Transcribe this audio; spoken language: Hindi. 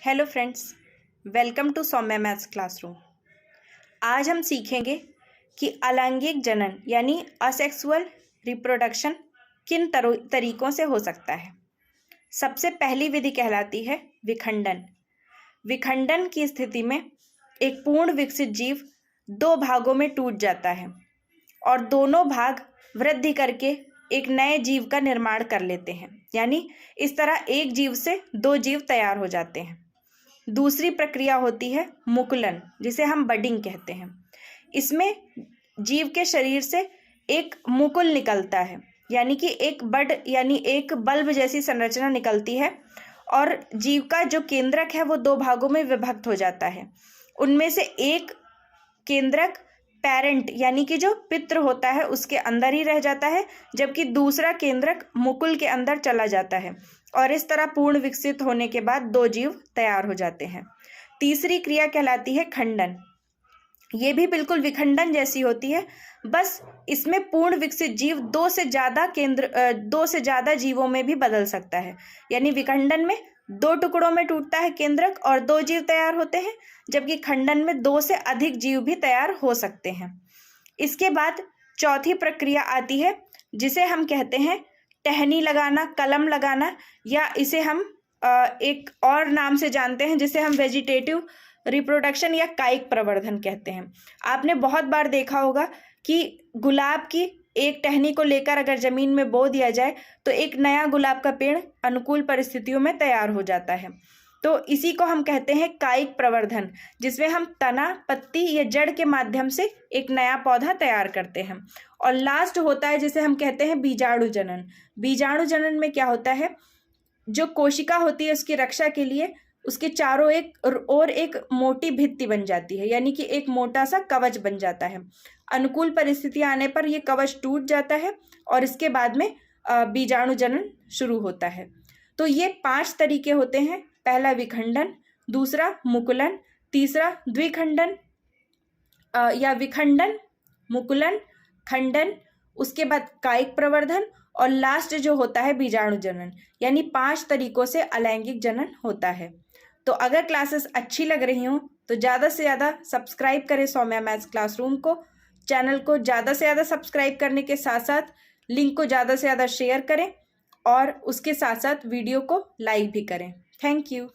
Hello friends, welcome to Saumya maths classroom. आज हम सीखेंगे कि अलैंगिक जनन यानी असेक्सुअल रिप्रोडक्शन किन तरीकों से हो सकता है। सबसे पहली विधि कहलाती है विखंडन। विखंडन की स्थिति में एक पूर्ण विकसित जीव दो भागों में टूट जाता है और दोनों भाग वृद्धि करके एक नए जीव का निर्माण कर लेते हैं। यानी इस तरह एक जीव से दो जीव तैयार हो जाते हैं। दूसरी प्रक्रिया होती है मुकुलन, जिसे हम बडिंग कहते हैं। इसमें जीव के शरीर से एक मुकुल निकलता है, यानी कि एक बड यानी एक बल्ब जैसी संरचना निकलती है और जीव का जो केंद्रक है वो दो भागों में विभक्त हो जाता है। उनमें से एक केंद्रक पेरेंट यानी कि जो पितृ होता है उसके अंदर ही रह जाता है, जबकि दूसरा केंद्रक मुकुल के अंदर चला जाता है और इस तरह पूर्ण विकसित होने के बाद दो जीव तैयार हो जाते हैं। तीसरी क्रिया कहलाती है खंडन। ये भी बिल्कुल विखंडन जैसी होती है, बस इसमें पूर्ण विकसित जीव दो से ज़्यादा जीवों में भी बदल सकता है। यानी विखंडन में दो टुकड़ों में टूटता है केंद्रक और दो जीव तैयार होते हैं, जबकि खंडन में दो से अधिक जीव भी तैयार हो सकते हैं। इसके बाद चौथी प्रक्रिया आती है जिसे हम कहते हैं टहनी लगाना, कलम लगाना, या इसे हम एक और नाम से जानते हैं जिसे हम वेजिटेटिव रिप्रोडक्शन या कायिक प्रवर्धन कहते हैं। आपने बहुत बार देखा होगा कि गुलाब की एक टहनी को लेकर अगर जमीन में बो दिया जाए तो एक नया गुलाब का पेड़ अनुकूल परिस्थितियों में तैयार हो जाता है। तो इसी को हम कहते हैं कायिक प्रवर्धन, जिसमें हम तना, पत्ती या जड़ के माध्यम से एक नया पौधा तैयार करते हैं। और लास्ट होता है जिसे हम कहते हैं बीजाणु जनन। बीजाणु जनन में क्या होता है, जो कोशिका होती है उसकी रक्षा के लिए उसके चारों एक मोटी भित्ति बन जाती है, यानी कि एक मोटा सा कवच बन जाता है। अनुकूल परिस्थितियां आने पर यह कवच टूट जाता है और इसके बाद में बीजाणु जनन शुरू होता है। तो ये 5 तरीके होते हैं। पहला विखंडन, दूसरा मुकुलन, तीसरा द्विखंडन या विखंडन, मुकुलन, खंडन, उसके बाद कायिक प्रवर्धन और लास्ट जो होता है बीजाणु जनन। यानी 5 तरीकों से अलैंगिक जनन होता है। तो अगर क्लासेस अच्छी लग रही हों तो ज़्यादा से ज़्यादा सब्सक्राइब करें सौम्या मैथ्स क्लासरूम को। चैनल को ज़्यादा से ज़्यादा सब्सक्राइब करने के साथ साथ लिंक को ज़्यादा से ज़्यादा शेयर करें और उसके साथ साथ वीडियो को लाइक भी करें। Thank you.